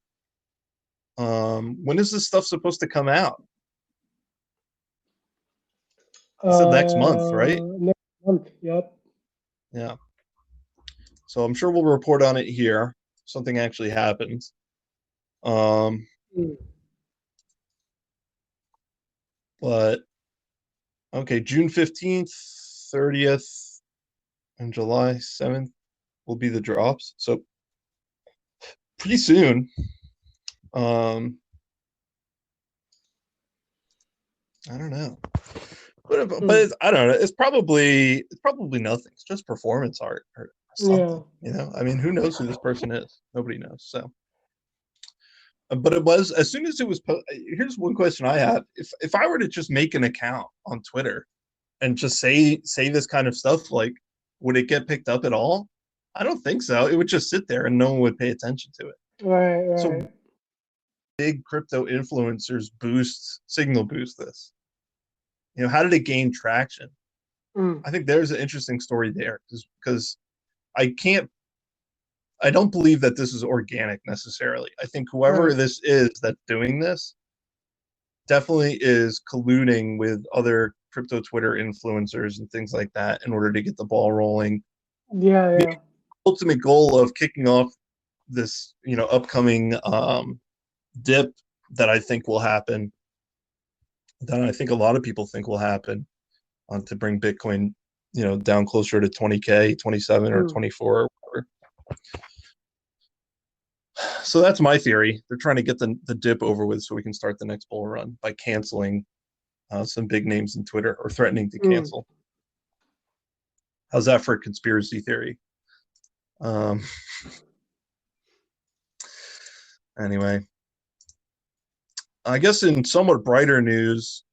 [SPEAKER 1] When is this stuff supposed to come out? They said next month, right?
[SPEAKER 2] Next month. Yep.
[SPEAKER 1] Yeah. So I'm sure we'll report on it here. If something actually happens. Um,
[SPEAKER 2] Mm.
[SPEAKER 1] but okay, June 15th, 30th, and July 7th will be the drops. So pretty soon. Um, I don't know. But
[SPEAKER 2] Mm.
[SPEAKER 1] I don't know. It's probably nothing. It's just performance art or
[SPEAKER 2] Yeah.
[SPEAKER 1] something. I mean, who knows who this person is? Nobody knows. So, but it was as soon as it was. Here's one question I have: if I were to just make an account on Twitter and just say this kind of stuff, like, would it get picked up at all? I don't think so. It would just sit there and no one would pay attention to it.
[SPEAKER 2] Right.
[SPEAKER 1] So
[SPEAKER 2] Right.
[SPEAKER 1] big crypto influencers signal boost this. How did it gain traction?
[SPEAKER 2] Mm.
[SPEAKER 1] I think there's an interesting story there because I can't I don't believe that this is organic necessarily. I think whoever
[SPEAKER 2] Right.
[SPEAKER 1] this is that's doing this definitely is colluding with other crypto Twitter influencers and things like that in order to get the ball rolling.
[SPEAKER 2] Yeah.
[SPEAKER 1] The
[SPEAKER 2] Yeah.
[SPEAKER 1] ultimate goal of kicking off this, upcoming dip that I think will happen, that I think a lot of people think will happen, to bring Bitcoin down closer to 20K, 27 or
[SPEAKER 2] Mm.
[SPEAKER 1] 24 or whatever. So that's my theory. They're trying to get the dip over with so we can start the next bull run by canceling some big names in Twitter or threatening to
[SPEAKER 2] Mm.
[SPEAKER 1] cancel. How's that for a conspiracy theory? Um, anyway, I guess in somewhat brighter news,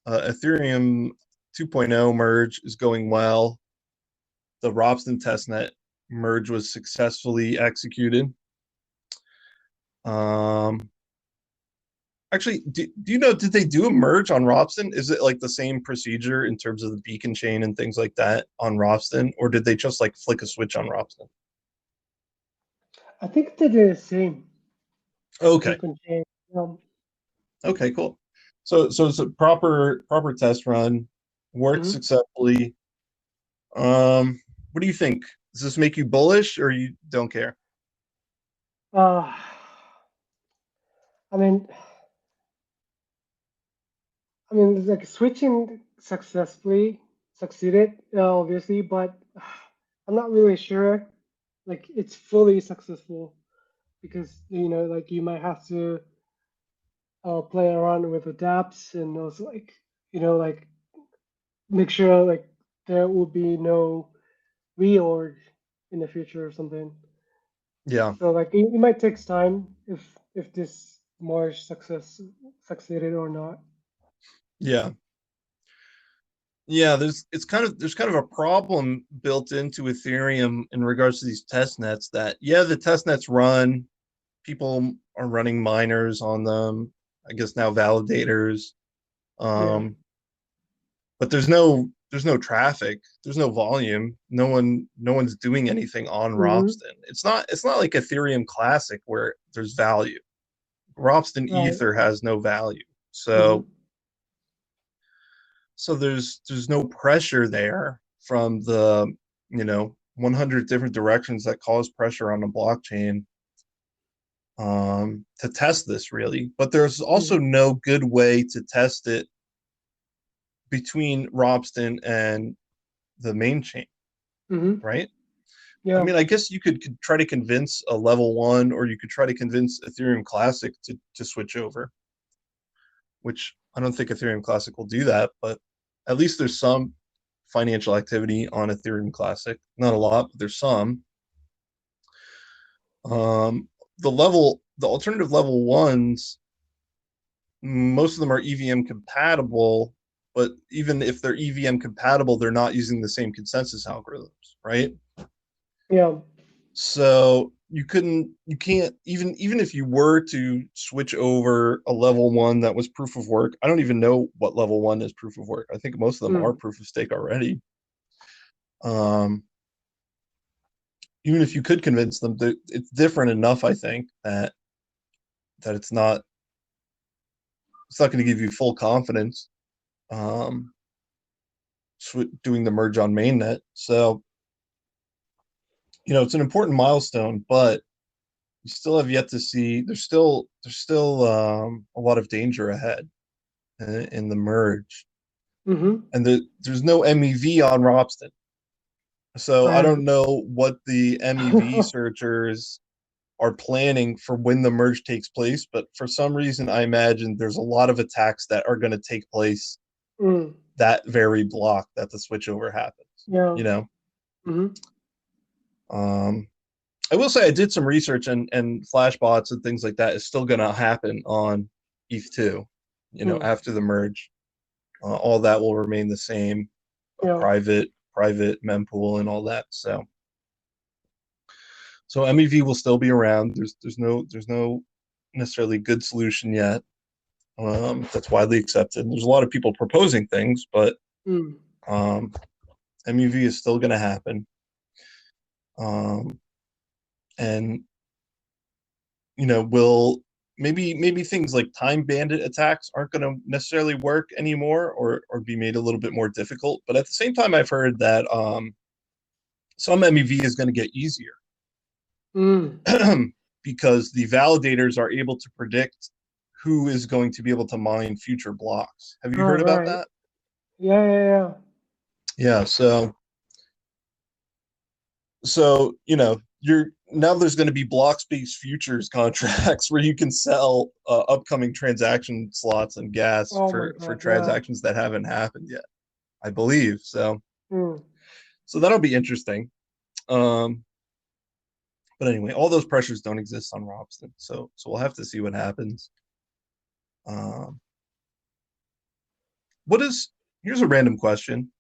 [SPEAKER 1] Ethereum 2.0 merge is going well. The Robson testnet merge was successfully executed. Um, Actually, do you know, did they do a merge on Robson? Is it like the same procedure in terms of the beacon chain and things like that on Robson, or did they just like flick a switch on Robson?
[SPEAKER 2] I think they did the same.
[SPEAKER 1] Okay.
[SPEAKER 2] Beacon chain.
[SPEAKER 1] Okay, cool. So it's a proper test run, worked
[SPEAKER 2] Mhm.
[SPEAKER 1] successfully. What do you think? Does this make you bullish or you don't care?
[SPEAKER 2] Uh, I mean, like switching successfully succeeded, obviously, but I'm not really sure. Like it's fully successful because like you might have to play around with the dApps and also like like make sure like there will be no reorg in the future or something.
[SPEAKER 1] Yeah,
[SPEAKER 2] So like it might take time if this more succeeded or not.
[SPEAKER 1] yeah. Yeah, there's kind of a problem built into Ethereum in regards to these test nets that yeah, the test nets run, people are running miners on them, I guess now validators.
[SPEAKER 2] Yeah.
[SPEAKER 1] Um, but there's no traffic, there's no volume. No one's doing anything on
[SPEAKER 2] Mm-hmm.
[SPEAKER 1] Robston. It's not like Ethereum Classic where there's value. Robston
[SPEAKER 2] Right.
[SPEAKER 1] Ether has no value.
[SPEAKER 2] Mm-hmm.
[SPEAKER 1] So there's no pressure there from the 100 different directions that cause pressure on the blockchain to test this really. But there's also
[SPEAKER 2] Mm-hmm.
[SPEAKER 1] no good way to test it between Robston and the main chain,
[SPEAKER 2] Mm-hmm.
[SPEAKER 1] right? I
[SPEAKER 2] Yeah.
[SPEAKER 1] mean, I guess you could try to convince a level one, or you could try to convince Ethereum Classic to switch over, which I don't think Ethereum Classic will do that, but at least there's some financial activity on Ethereum Classic. Not a lot, but there's some. Um, the alternative level ones, most of them are EVM compatible, but even if they're EVM compatible, they're not using the same consensus algorithms, right?
[SPEAKER 2] Yeah.
[SPEAKER 1] So you can't even if you were to switch over a level one that was proof of work. I don't even know what level one is proof of work. I think most of them are
[SPEAKER 2] Mm.
[SPEAKER 1] proof of stake already. Um, Even if you could convince them that it's different enough, I think that it's not going to give you full confidence um, doing the merge on mainnet. So it's an important milestone, but you still have yet to see. There's still a lot of danger ahead in the merge,
[SPEAKER 2] Mm-hmm.
[SPEAKER 1] and there's no MEV on Robston. So I
[SPEAKER 2] Right.
[SPEAKER 1] don't know what the MEV searchers are planning for when the merge takes place, but for some reason, I imagine there's a lot of attacks that are going to take place
[SPEAKER 2] Mm.
[SPEAKER 1] that very block that the switchover happens.
[SPEAKER 2] Yeah.
[SPEAKER 1] You know,
[SPEAKER 2] Mm-hmm.
[SPEAKER 1] um, I will say I did some research and flashbots and things like that is still going to happen on ETH2.
[SPEAKER 2] Mm.
[SPEAKER 1] After the merge, all that will remain the same, a
[SPEAKER 2] Yeah.
[SPEAKER 1] private mempool and all that. So MEV will still be around. There's no necessarily good solution yet that's widely accepted. There's a lot of people proposing things, but
[SPEAKER 2] Mm.
[SPEAKER 1] um, MEV is still going to happen. Um, and will maybe things like time bandit attacks aren't going to necessarily work anymore, or be made a little bit more difficult. But at the same time, I've heard that some MEV is going to get easier
[SPEAKER 2] Mm.
[SPEAKER 1] because the validators are able to predict who is going to be able to mine future blocks. Have you
[SPEAKER 2] All
[SPEAKER 1] heard about
[SPEAKER 2] right.
[SPEAKER 1] that?
[SPEAKER 2] Yeah. Yeah. Yeah.
[SPEAKER 1] Yeah, so So, you're now there's going to be block space futures contracts where you can sell upcoming transaction slots and gas
[SPEAKER 2] Oh my
[SPEAKER 1] for
[SPEAKER 2] God, yeah.
[SPEAKER 1] transactions that haven't happened yet, I believe.
[SPEAKER 2] Mm.
[SPEAKER 1] So that'll be interesting. Um, but anyway, all those pressures don't exist on Robson. So we'll have to see what happens. Um, what is Here's a random question.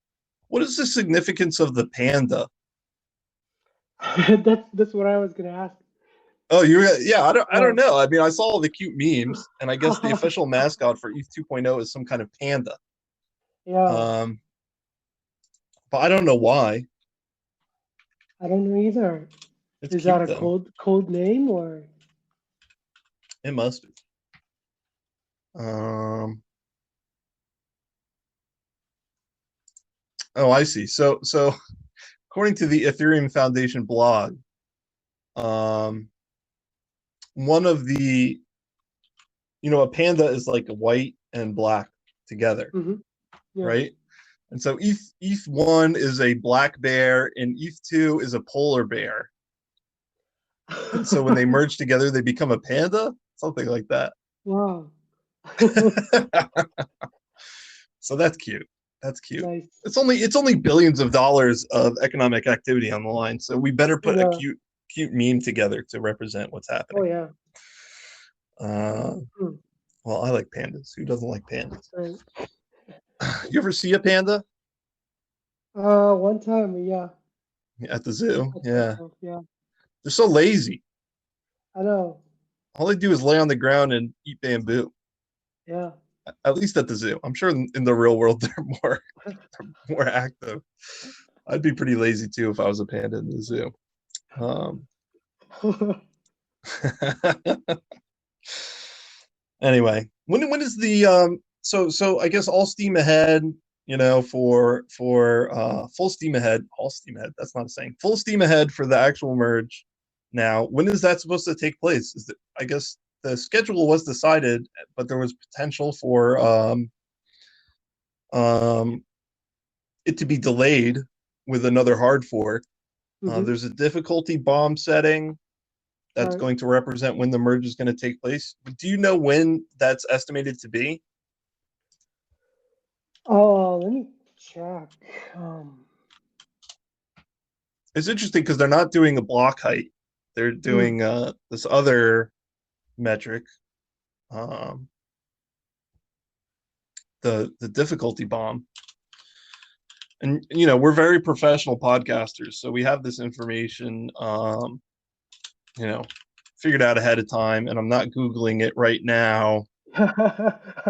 [SPEAKER 1] What is the significance of the panda?
[SPEAKER 2] That's what I was gonna ask.
[SPEAKER 1] Oh, yeah, I don't
[SPEAKER 2] Uh,
[SPEAKER 1] know. I mean, I saw all the cute memes, and I guess the official mascot for ETH 2.0 is some kind of panda.
[SPEAKER 2] yeah,
[SPEAKER 1] Um, but I don't know why.
[SPEAKER 2] I don't know either.
[SPEAKER 1] It's
[SPEAKER 2] Is that
[SPEAKER 1] cute
[SPEAKER 2] a
[SPEAKER 1] though.
[SPEAKER 2] code name or?
[SPEAKER 1] It must be. Um, oh, I see. So according to the Ethereum Foundation blog, um, one of the a panda is like a white and black together,
[SPEAKER 2] Hmm. Yeah.
[SPEAKER 1] right? And so ETH 1 is a black bear and ETH 2 is a polar bear. And so when they merge together, they become a panda, something like that.
[SPEAKER 2] Wow.
[SPEAKER 1] So that's cute. That's cute.
[SPEAKER 2] Nice.
[SPEAKER 1] It's only billions of dollars of economic activity on the line. So we better put a
[SPEAKER 2] Yeah.
[SPEAKER 1] cute meme together to represent what's
[SPEAKER 2] Oh
[SPEAKER 1] happening.
[SPEAKER 2] yeah.
[SPEAKER 1] Uh,
[SPEAKER 2] Hmm.
[SPEAKER 1] well, I like pandas. Who doesn't like pandas?
[SPEAKER 2] Right.
[SPEAKER 1] You ever see a panda
[SPEAKER 2] One time, yeah.
[SPEAKER 1] at the zoo?
[SPEAKER 2] I think
[SPEAKER 1] Yeah,
[SPEAKER 2] so. Yeah.
[SPEAKER 1] they're so lazy.
[SPEAKER 2] I know.
[SPEAKER 1] All they do is lay on the ground and eat bamboo.
[SPEAKER 2] Yeah.
[SPEAKER 1] At least at the zoo. I'm sure in the real world they're more active. I'd be pretty lazy too if I was a panda in the zoo. Um, anyway, when is the so I guess all steam ahead, for full steam ahead, all steam ahead, that's not a saying. Full steam ahead for the actual merge. Now, when is that supposed to take place? I guess the schedule was decided, but there was potential for um it to be delayed with another hard fork.
[SPEAKER 2] Hmm.
[SPEAKER 1] There's a difficulty bomb setting that's
[SPEAKER 2] Right.
[SPEAKER 1] going to represent when the merge is going to take place. Do you know when that's estimated to be?
[SPEAKER 2] Oh, let me check. Um,
[SPEAKER 1] It's interesting because they're not doing a block height. They're
[SPEAKER 2] mm,
[SPEAKER 1] doing this other metric, um, the difficulty bomb. And we're very professional podcasters, so we have this information, you know, figured out ahead of time. And I'm not googling it right now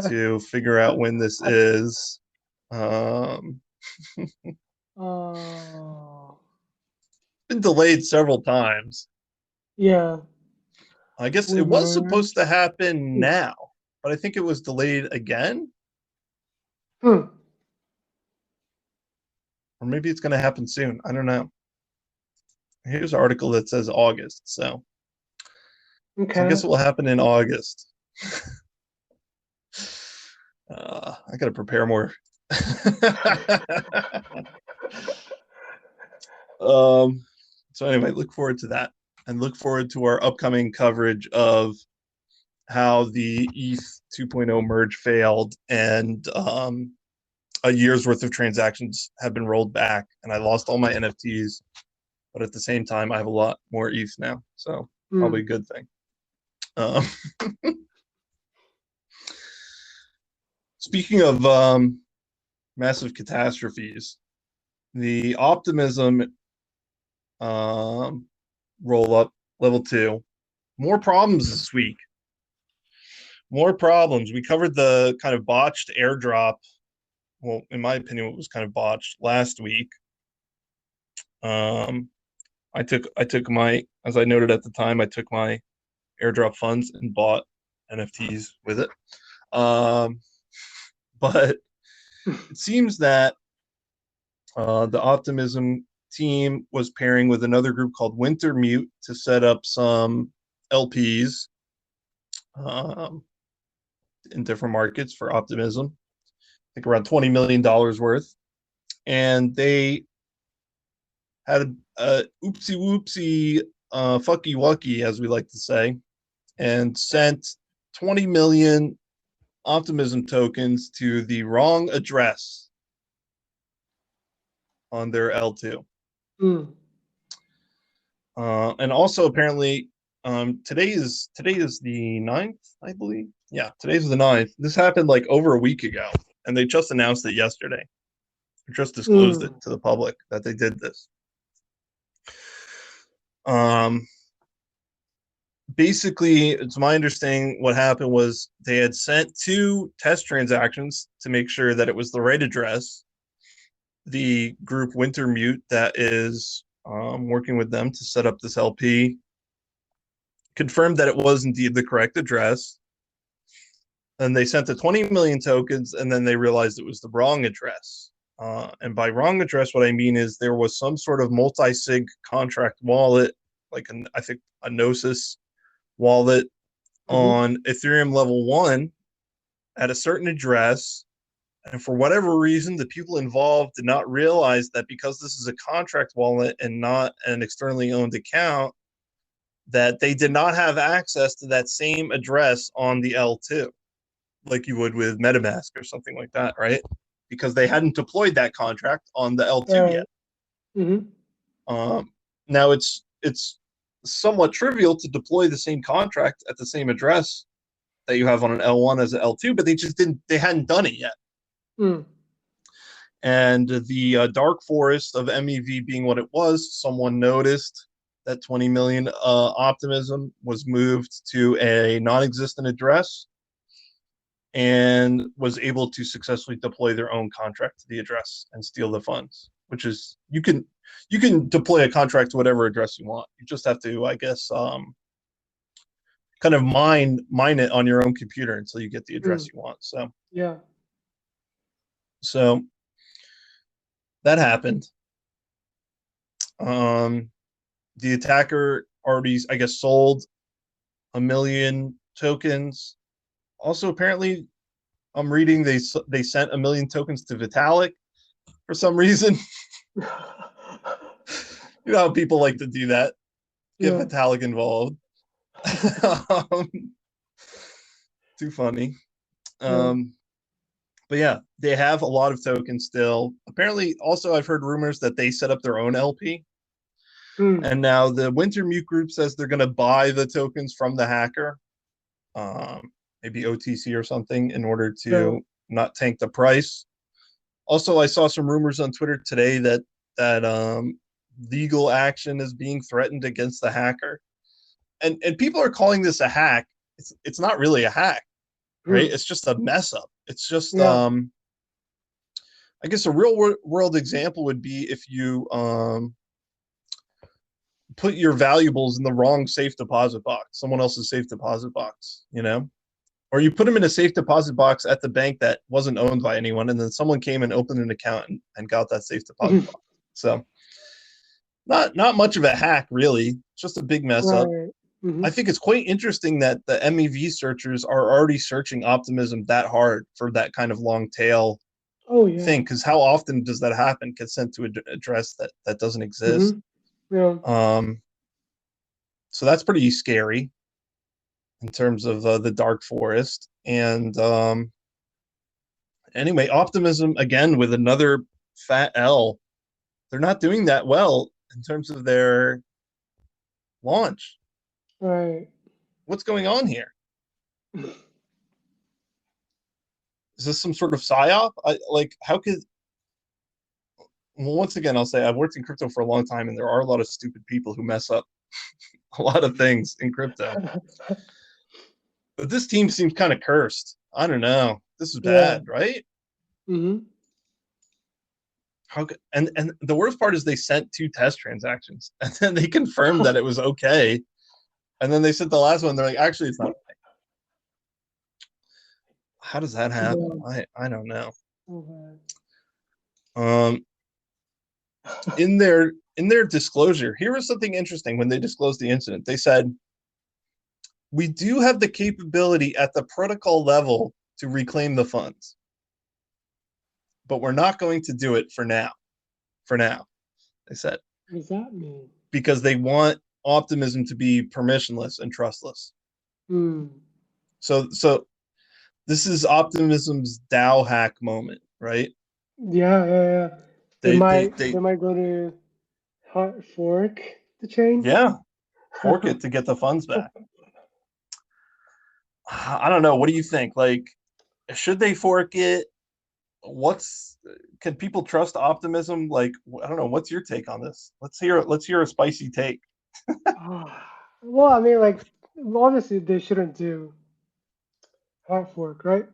[SPEAKER 1] to figure out when this is. Um,
[SPEAKER 2] oh,
[SPEAKER 1] been delayed several times.
[SPEAKER 2] yeah.
[SPEAKER 1] I guess
[SPEAKER 2] We
[SPEAKER 1] it was supposed to
[SPEAKER 2] merge.
[SPEAKER 1] happen
[SPEAKER 2] Mm.
[SPEAKER 1] now, but I think it was delayed again,
[SPEAKER 2] Hmm.
[SPEAKER 1] or maybe it's going to happen soon. I don't know. Here's an article that says August, so I
[SPEAKER 2] Okay.
[SPEAKER 1] guess it will happen in August. I got to prepare more. um, so anyway, look forward to that, and look forward to our upcoming coverage of how the ETH 2.0 merge failed, and a year's worth of transactions have been rolled back, and I lost all my NFTs. But at the same time, I have a lot more ETH now, so probably a
[SPEAKER 2] Mm.
[SPEAKER 1] good thing. Um, Speaking of massive catastrophes, the optimism um, roll up level 2. More problems this week. More problems. We covered the kind of botched airdrop. Well, in my opinion, it was kind of botched last week. Um, I took my, as I noted at the time, I took my airdrop funds and bought NFTs with it. Um, but it seems that the Optimism team was pairing with another group called Wintermute to set up some LPs um, in different markets for Optimism. I think around $20 million worth. And they had a oopsie whoopsie fucky wucky, as we like to say, and sent 20 million optimism tokens to the wrong address on their L2.
[SPEAKER 2] Mm.
[SPEAKER 1] And also apparently today is the 9th, I believe. Yeah, today's the 9th. This happened like over a week ago, and they just announced it yesterday. They just disclosed it
[SPEAKER 2] Mm.
[SPEAKER 1] to the public that they did this. Um, Basically, it's my understanding what happened was they had sent 2 test transactions to make sure that it was the right address. The group Wintermute that is working with them to set up this LP confirmed that it was indeed the correct address. And they sent the 20 million tokens, and then they realized it was the wrong address. And by wrong address, what I mean is there was some sort of multi-sig contract wallet, like I think a Gnosis wallet
[SPEAKER 2] Mm-hmm.
[SPEAKER 1] on Ethereum level 1 at a certain address. And for whatever reason, the people involved did not realize that because this is a contract wallet and not an externally owned account, that they did not have access to that same address on the L2, like you would with MetaMask or something like that, right? Because they hadn't deployed that contract on the L2
[SPEAKER 2] Right.
[SPEAKER 1] yet.
[SPEAKER 2] Mm-hmm.
[SPEAKER 1] Now it's somewhat trivial to deploy the same contract at the same address that you have on an L1 as an L2, but they hadn't done it yet.
[SPEAKER 2] Mm.
[SPEAKER 1] And the dark forest of MEV being what it was, someone noticed that 20 million optimism was moved to a non-existent address and was able to successfully deploy their own contract to the address and steal the funds. Which is you can deploy a contract to whatever address you want. You just have to, I guess, kind of mine it on your own computer until you get the address
[SPEAKER 2] Mm.
[SPEAKER 1] you want.
[SPEAKER 2] Yeah.
[SPEAKER 1] So that happened. The attacker already, I guess, sold 1 million tokens. Also, apparently, I'm reading they sent 1 million tokens to Vitalik for some reason. You know how people like to do that, get
[SPEAKER 2] Yeah.
[SPEAKER 1] Vitalik involved. um, Too funny.
[SPEAKER 2] Yeah.
[SPEAKER 1] But yeah, they have a lot of tokens still. Apparently, also I've heard rumors that they set up their own LP,
[SPEAKER 2] Mm.
[SPEAKER 1] and now the Wintermute group says they're going to buy the tokens from the hacker, maybe OTC or something, in order
[SPEAKER 2] Yeah.
[SPEAKER 1] to not tank the price. Also, I saw some rumors on Twitter today that legal action is being threatened against the hacker, and people are calling this a hack. It's not really a hack, right?
[SPEAKER 2] Mm.
[SPEAKER 1] It's just a mess up. It's just
[SPEAKER 2] Yeah.
[SPEAKER 1] I guess a real world example would be if you put your valuables in the wrong safe deposit box, someone else's safe deposit box, or you put them in a safe deposit box at the bank that wasn't owned by anyone, and then someone came and opened an account and got that safe deposit box. So not much of a hack, really, just a big mess up.
[SPEAKER 2] Right. Mm-hmm.
[SPEAKER 1] I think it's quite interesting that the MEV searchers are already searching optimism that hard for that kind of long tail
[SPEAKER 2] Oh yeah.
[SPEAKER 1] thing, because how often does that happen? Get sent to an address that doesn't exist.
[SPEAKER 2] Mm-hmm. Yeah.
[SPEAKER 1] So that's pretty scary in terms of the dark forest. And anyway, optimism again with another fat L. They're not doing that well in terms of their launch.
[SPEAKER 2] Right.
[SPEAKER 1] What's going on here? Is this some sort of psyop? How could? Well, once again, I'll say I've worked in crypto for a long time, and there are a lot of stupid people who mess up a lot of things in crypto. But this team seems kind of cursed. I don't know. This is
[SPEAKER 2] Yeah.
[SPEAKER 1] bad, right?
[SPEAKER 2] Mm-hmm.
[SPEAKER 1] How could, and the worst part is they sent 2 test transactions, and then they confirmed that it was okay, and then they sent the last one. They're like, actually, it's not okay. How does that happen?
[SPEAKER 2] Yeah.
[SPEAKER 1] I don't know.
[SPEAKER 2] Okay.
[SPEAKER 1] Um, in their disclosure, here was something interesting when they disclosed the incident. They said, we do have the capability at the protocol level to reclaim the funds, but we're not going to do it for now. For now, they said.
[SPEAKER 2] What does that mean?
[SPEAKER 1] because they want optimism to be permissionless and trustless.
[SPEAKER 2] Hmm.
[SPEAKER 1] So this is optimism's DAO hack moment, right?
[SPEAKER 2] Yeah, yeah, yeah. They
[SPEAKER 1] They they
[SPEAKER 2] might
[SPEAKER 1] they
[SPEAKER 2] they might go to hard fork the chain.
[SPEAKER 1] yeah, fork it to get the funds back. I don't know. What do you think? Like, should they fork it? What's Can people trust optimism? Like, I don't know. What's your take on this? Let's hear a spicy take.
[SPEAKER 2] Well, I mean, like, obviously they shouldn't do hard fork, right?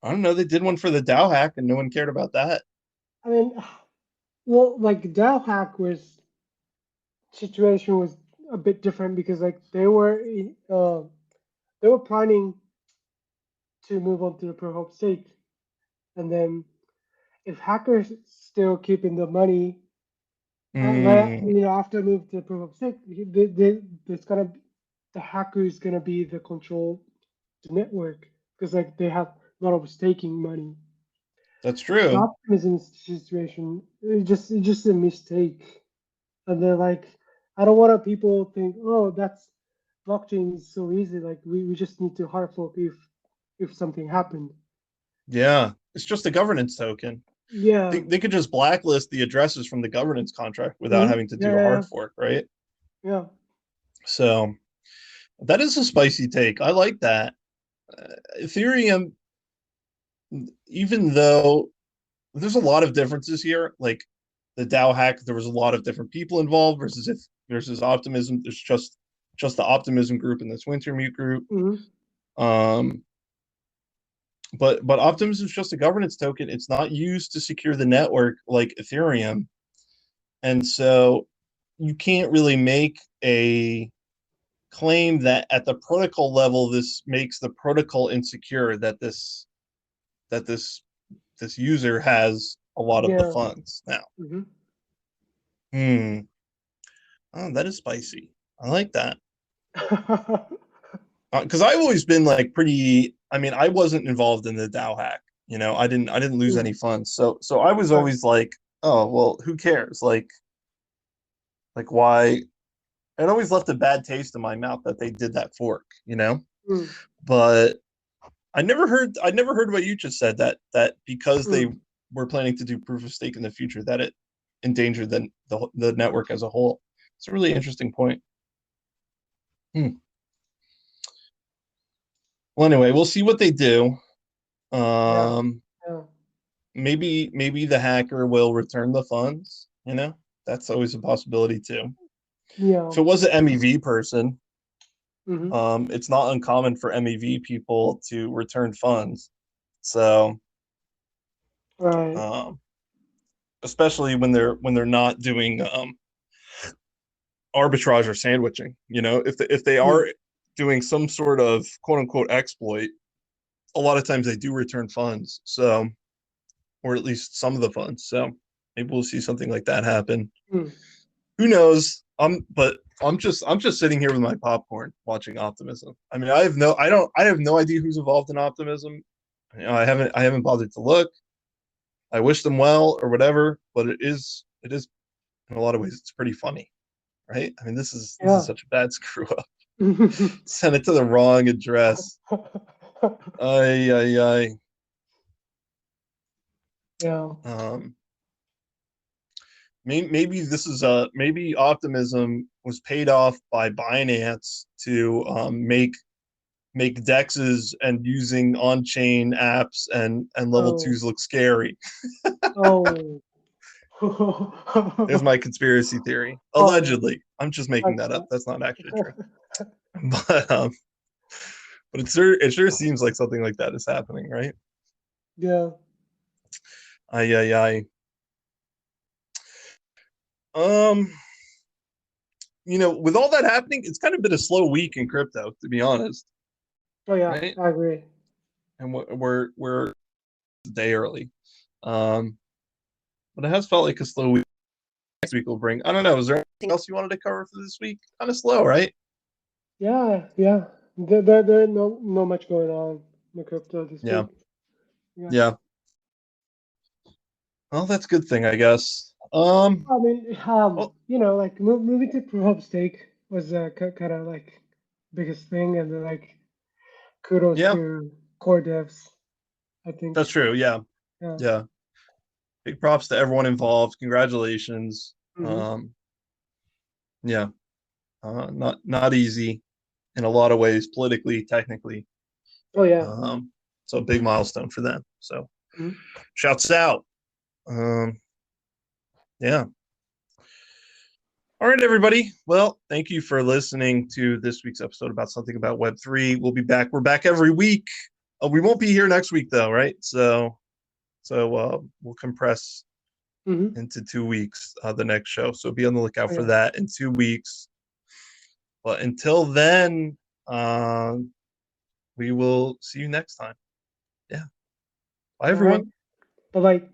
[SPEAKER 1] I don't know. They did one for the DAO hack, and no one cared about that.
[SPEAKER 2] I mean, well, like DAO hack was situation was a bit different because like they were planning to move on to the proof of stake, and then if hackers still keeping the money,
[SPEAKER 1] Mm,
[SPEAKER 2] after move to proof of stake, there's gonna the hacker is gonna be the control the network because like they have a lot of staking money.
[SPEAKER 1] that's
[SPEAKER 2] The
[SPEAKER 1] true.
[SPEAKER 2] optimism situation, it's just a mistake, and they're like, I don't want to people think, oh, that's blockchain is so easy. Like we just need to hard fork if something happened.
[SPEAKER 1] Yeah, it's just a governance token.
[SPEAKER 2] Yeah.
[SPEAKER 1] They could just blacklist the addresses from the governance contract without
[SPEAKER 2] Hmm.
[SPEAKER 1] having to
[SPEAKER 2] Yeah,
[SPEAKER 1] do a
[SPEAKER 2] yeah,
[SPEAKER 1] hard fork, right?
[SPEAKER 2] yeah.
[SPEAKER 1] So that is a spicy take. I like that. Ethereum, even though there's a lot of differences here, like the DAO hack, there was a lot of different people involved versus Optimism. There's just the Optimism group and this Wintermute group.
[SPEAKER 2] Hmm.
[SPEAKER 1] Um, but Optimism is just a governance token. It's not used to secure the network like Ethereum, and so you can't really make a claim that at the protocol level this makes the protocol insecure that this user has a lot of the
[SPEAKER 2] Yeah.
[SPEAKER 1] funds now.
[SPEAKER 2] Hmm.
[SPEAKER 1] Hmm. Oh, that is spicy. I like that. Because I've always been like pretty. I mean, I wasn't involved in the DAO hack. I didn't lose any funds. So I was
[SPEAKER 2] Right.
[SPEAKER 1] always like, oh well, who cares? Like why? It always left a bad taste in my mouth that they did that fork.
[SPEAKER 2] Mm.
[SPEAKER 1] But I never heard what you just said that because they
[SPEAKER 2] Mm.
[SPEAKER 1] were planning to do proof of stake in the future that it endangered the network as a whole. It's a really interesting point. Hmm. Well, anyway, we'll see what they do.
[SPEAKER 2] Yeah.
[SPEAKER 1] Um,
[SPEAKER 2] Yeah.
[SPEAKER 1] maybe the hacker will return the funds. That's always a possibility too.
[SPEAKER 2] Yeah.
[SPEAKER 1] If it was an MEV person,
[SPEAKER 2] Hmm.
[SPEAKER 1] it's not uncommon for MEV people to return funds. So,
[SPEAKER 2] Right.
[SPEAKER 1] um, especially when they're not doing arbitrage or sandwiching. If they
[SPEAKER 2] Mm.
[SPEAKER 1] are doing some sort of quote unquote exploit, a lot of times they do return funds. So, or at least some of the funds. So maybe we'll see something like that happen.
[SPEAKER 2] Mm.
[SPEAKER 1] Who knows? I'm just sitting here with my popcorn watching Optimism. I mean, I have no idea who's involved in Optimism. I haven't bothered to look. I wish them well or whatever, but it is in a lot of ways it's pretty funny, right? I mean, this is
[SPEAKER 2] Yeah.
[SPEAKER 1] such a bad screw up. Sent it to the wrong address. Ay ay ay.
[SPEAKER 2] Yeah.
[SPEAKER 1] Um, maybe this is maybe Optimism was paid off by Binance to make dexes and using on-chain apps and level
[SPEAKER 2] Oh.
[SPEAKER 1] twos look scary.
[SPEAKER 2] Oh.
[SPEAKER 1] There's my conspiracy theory.
[SPEAKER 2] Oh.
[SPEAKER 1] Allegedly, I'm just making that up.
[SPEAKER 2] Okay.
[SPEAKER 1] That's not actually true. But it sure seems like something like that is happening, right?
[SPEAKER 2] Yeah.
[SPEAKER 1] Ay ay ay. Um, with all that happening, it's kind of been a slow week in crypto, to be honest,
[SPEAKER 2] Oh yeah,
[SPEAKER 1] right?
[SPEAKER 2] I agree.
[SPEAKER 1] And we're a day early. Um, but it has felt like a slow week. Next week will bring. I don't know. Is there anything else you wanted to cover for this week? Kind of slow, right?
[SPEAKER 2] Yeah, yeah. There no much going on in the crypto this
[SPEAKER 1] Yeah,
[SPEAKER 2] week. Yeah.
[SPEAKER 1] yeah. Well, that's a good thing, I guess. Um,
[SPEAKER 2] I mean,
[SPEAKER 1] well,
[SPEAKER 2] like moving to proof of stake was kind of like biggest thing, and then like kudos
[SPEAKER 1] yeah,
[SPEAKER 2] to core devs, I think.
[SPEAKER 1] that's true. Yeah,
[SPEAKER 2] Yeah.
[SPEAKER 1] yeah. Big props to everyone involved. Congratulations.
[SPEAKER 2] Hmm.
[SPEAKER 1] Um, yeah, not easy in a lot of ways, politically, technically.
[SPEAKER 2] Oh yeah.
[SPEAKER 1] Um, so a big milestone for them. So
[SPEAKER 2] Mhm.
[SPEAKER 1] shouts out. Yeah. All right, everybody. Well, thank you for listening to this week's episode about something about Web3. We'll be back. We're back every week. We won't be here next week though, right? So we'll compress
[SPEAKER 2] Mhm.
[SPEAKER 1] into 2 weeks, the next show. So be on the lookout
[SPEAKER 2] Oh
[SPEAKER 1] for
[SPEAKER 2] yeah.
[SPEAKER 1] that in 2 weeks. But until then, we will see you next time. Yeah. Bye,
[SPEAKER 2] All right.
[SPEAKER 1] everyone.
[SPEAKER 2] Bye bye.